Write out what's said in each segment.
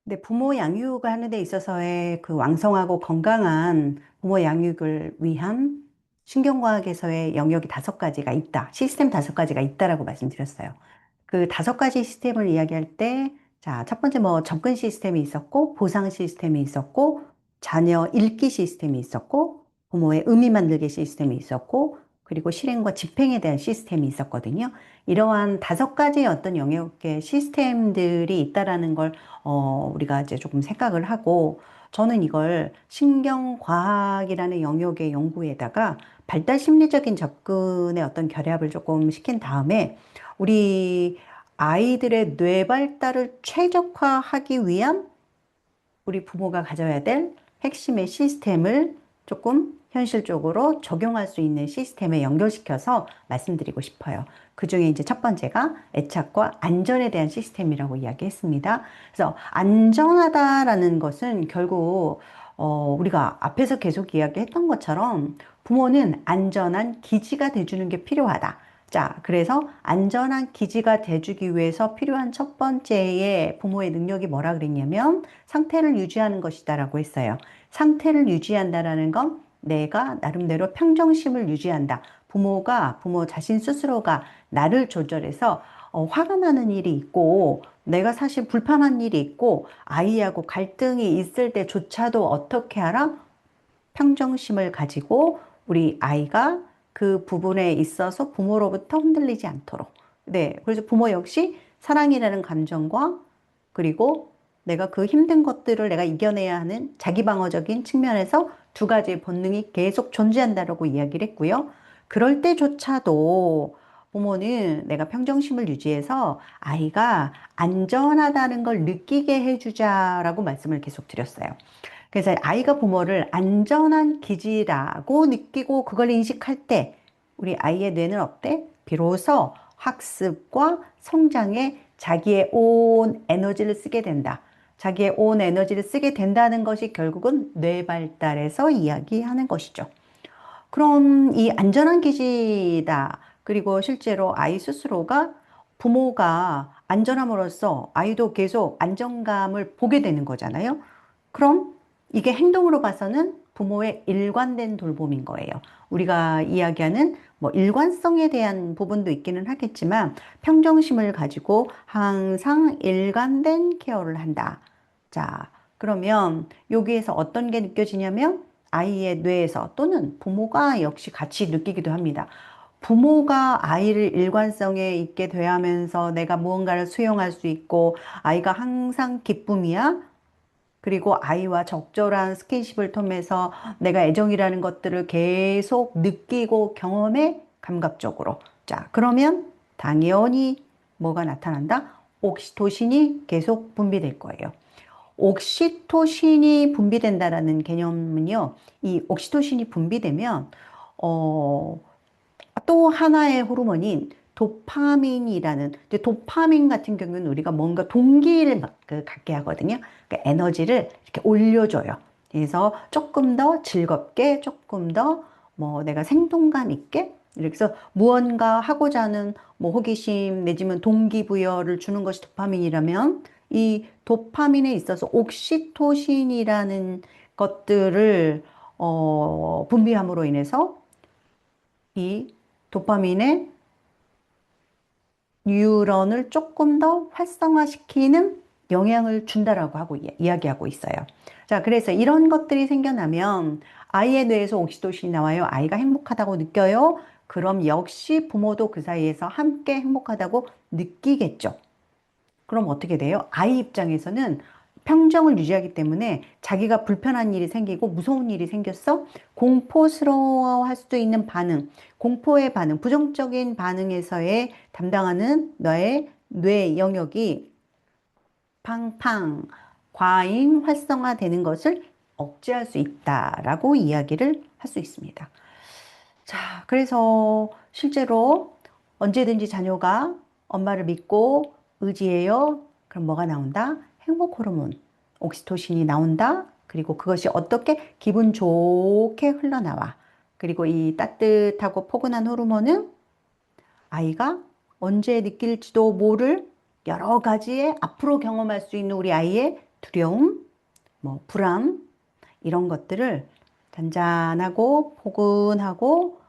근데 부모 양육을 하는 데 있어서의 그 왕성하고 건강한 부모 양육을 위한 신경과학에서의 영역이 5가지가 있다. 시스템 5가지가 있다라고 말씀드렸어요. 그 5가지 시스템을 이야기할 때, 자, 첫 번째 뭐 접근 시스템이 있었고, 보상 시스템이 있었고, 자녀 읽기 시스템이 있었고, 부모의 의미 만들기 시스템이 있었고, 그리고 실행과 집행에 대한 시스템이 있었거든요. 이러한 5가지의 어떤 영역의 시스템들이 있다라는 걸 우리가 이제 조금 생각을 하고, 저는 이걸 신경과학이라는 영역의 연구에다가 발달 심리적인 접근의 어떤 결합을 조금 시킨 다음에, 우리 아이들의 뇌 발달을 최적화하기 위한 우리 부모가 가져야 될 핵심의 시스템을 조금 현실적으로 적용할 수 있는 시스템에 연결시켜서 말씀드리고 싶어요. 그 중에 이제 첫 번째가 애착과 안전에 대한 시스템이라고 이야기했습니다. 그래서 안전하다라는 것은 결국 우리가 앞에서 계속 이야기했던 것처럼 부모는 안전한 기지가 돼주는 게 필요하다. 자, 그래서 안전한 기지가 돼주기 위해서 필요한 첫 번째의 부모의 능력이 뭐라 그랬냐면 상태를 유지하는 것이다라고 했어요. 상태를 유지한다라는 건 내가 나름대로 평정심을 유지한다. 부모 자신 스스로가 나를 조절해서 화가 나는 일이 있고 내가 사실 불편한 일이 있고 아이하고 갈등이 있을 때조차도 어떻게 하라? 평정심을 가지고 우리 아이가 그 부분에 있어서 부모로부터 흔들리지 않도록. 네. 그래서 부모 역시 사랑이라는 감정과 그리고 내가 그 힘든 것들을 내가 이겨내야 하는 자기 방어적인 측면에서 2가지의 본능이 계속 존재한다라고 이야기를 했고요. 그럴 때조차도 부모는 내가 평정심을 유지해서 아이가 안전하다는 걸 느끼게 해주자라고 말씀을 계속 드렸어요. 그래서 아이가 부모를 안전한 기지라고 느끼고 그걸 인식할 때 우리 아이의 뇌는 어때? 비로소 학습과 성장에 자기의 온 에너지를 쓰게 된다. 자기의 온 에너지를 쓰게 된다는 것이 결국은 뇌 발달에서 이야기하는 것이죠. 그럼 이 안전한 기지다. 그리고 실제로 아이 스스로가 부모가 안전함으로써 아이도 계속 안정감을 보게 되는 거잖아요. 그럼 이게 행동으로 봐서는 부모의 일관된 돌봄인 거예요. 우리가 이야기하는 뭐 일관성에 대한 부분도 있기는 하겠지만 평정심을 가지고 항상 일관된 케어를 한다. 자, 그러면 여기에서 어떤 게 느껴지냐면 아이의 뇌에서 또는 부모가 역시 같이 느끼기도 합니다. 부모가 아이를 일관성에 있게 대하면서 내가 무언가를 수용할 수 있고 아이가 항상 기쁨이야. 그리고 아이와 적절한 스킨십을 통해서 내가 애정이라는 것들을 계속 느끼고 경험해 감각적으로. 자, 그러면 당연히 뭐가 나타난다? 옥시토신이 계속 분비될 거예요. 옥시토신이 분비된다라는 개념은요, 이 옥시토신이 분비되면, 어, 또 하나의 호르몬인 도파민이라는, 이제 도파민 같은 경우는 우리가 뭔가 동기를 갖게 하거든요. 그러니까 에너지를 이렇게 올려줘요. 그래서 조금 더 즐겁게, 조금 더 뭐 내가 생동감 있게, 이렇게 해서 무언가 하고자 하는 뭐 호기심 내지는 동기부여를 주는 것이 도파민이라면 이 도파민에 있어서 옥시토신이라는 것들을 분비함으로 인해서 이 도파민의 뉴런을 조금 더 활성화시키는 영향을 준다라고 하고 이야기하고 있어요. 자, 그래서 이런 것들이 생겨나면 아이의 뇌에서 옥시토신이 나와요. 아이가 행복하다고 느껴요. 그럼 역시 부모도 그 사이에서 함께 행복하다고 느끼겠죠. 그럼 어떻게 돼요? 아이 입장에서는 평정을 유지하기 때문에 자기가 불편한 일이 생기고 무서운 일이 생겼어? 공포스러워할 수도 있는 반응, 공포의 반응, 부정적인 반응에서의 담당하는 너의 뇌 영역이 팡팡 과잉 활성화되는 것을 억제할 수 있다라고 이야기를 할 수 있습니다. 자, 그래서 실제로 언제든지 자녀가 엄마를 믿고 의지해요. 그럼 뭐가 나온다? 행복 호르몬, 옥시토신이 나온다. 그리고 그것이 어떻게 기분 좋게 흘러나와. 그리고 이 따뜻하고 포근한 호르몬은 아이가 언제 느낄지도 모를 여러 가지의 앞으로 경험할 수 있는 우리 아이의 두려움, 뭐 불안 이런 것들을 잔잔하고 포근하고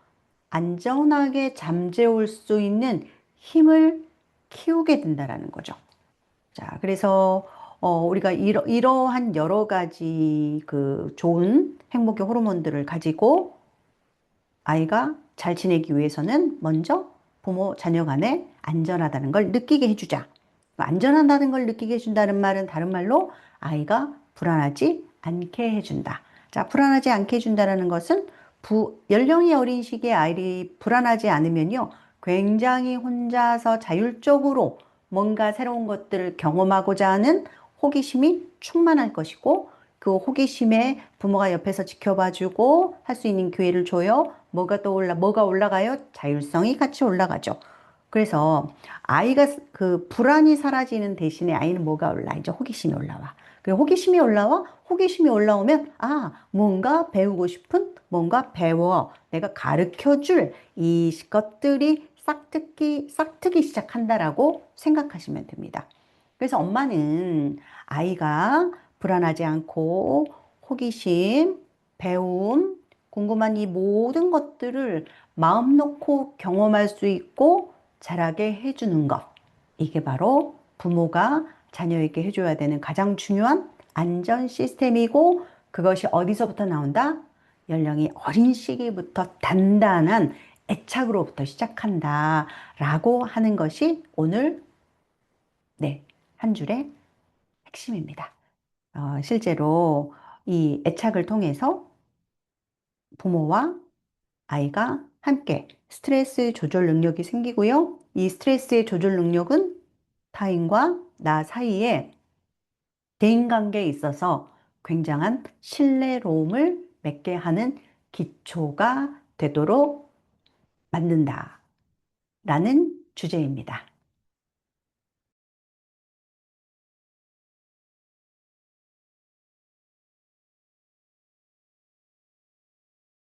안전하게 잠재울 수 있는 힘을 키우게 된다라는 거죠. 자, 그래서 우리가 이러한 여러 가지 그 좋은 행복의 호르몬들을 가지고 아이가 잘 지내기 위해서는 먼저 부모 자녀 간에 안전하다는 걸 느끼게 해주자. 안전하다는 걸 느끼게 해준다는 말은 다른 말로 아이가 불안하지 않게 해준다. 자, 불안하지 않게 해준다는 것은 연령이 어린 시기에 아이들이 불안하지 않으면요. 굉장히 혼자서 자율적으로 뭔가 새로운 것들을 경험하고자 하는 호기심이 충만할 것이고 그 호기심에 부모가 옆에서 지켜봐주고 할 수 있는 기회를 줘요. 뭐가 올라가요? 자율성이 같이 올라가죠. 그래서 아이가 그 불안이 사라지는 대신에 아이는 뭐가 올라? 이제 호기심이 올라와. 그 호기심이 올라와? 호기심이 올라오면, 아, 뭔가 배우고 싶은, 뭔가 배워. 내가 가르쳐 줄 이 것들이 싹트기 시작한다라고 생각하시면 됩니다. 그래서 엄마는 아이가 불안하지 않고 호기심, 배움, 궁금한 이 모든 것들을 마음 놓고 경험할 수 있고 자라게 해주는 것. 이게 바로 부모가 자녀에게 해줘야 되는 가장 중요한 안전 시스템이고 그것이 어디서부터 나온다? 연령이 어린 시기부터 단단한 애착으로부터 시작한다. 라고 하는 것이 오늘, 네, 한 줄의 핵심입니다. 실제로 이 애착을 통해서 부모와 아이가 함께 스트레스 조절 능력이 생기고요. 이 스트레스의 조절 능력은 타인과 나 사이에 대인관계에 있어서 굉장한 신뢰로움을 맺게 하는 기초가 되도록 만든다라는 주제입니다.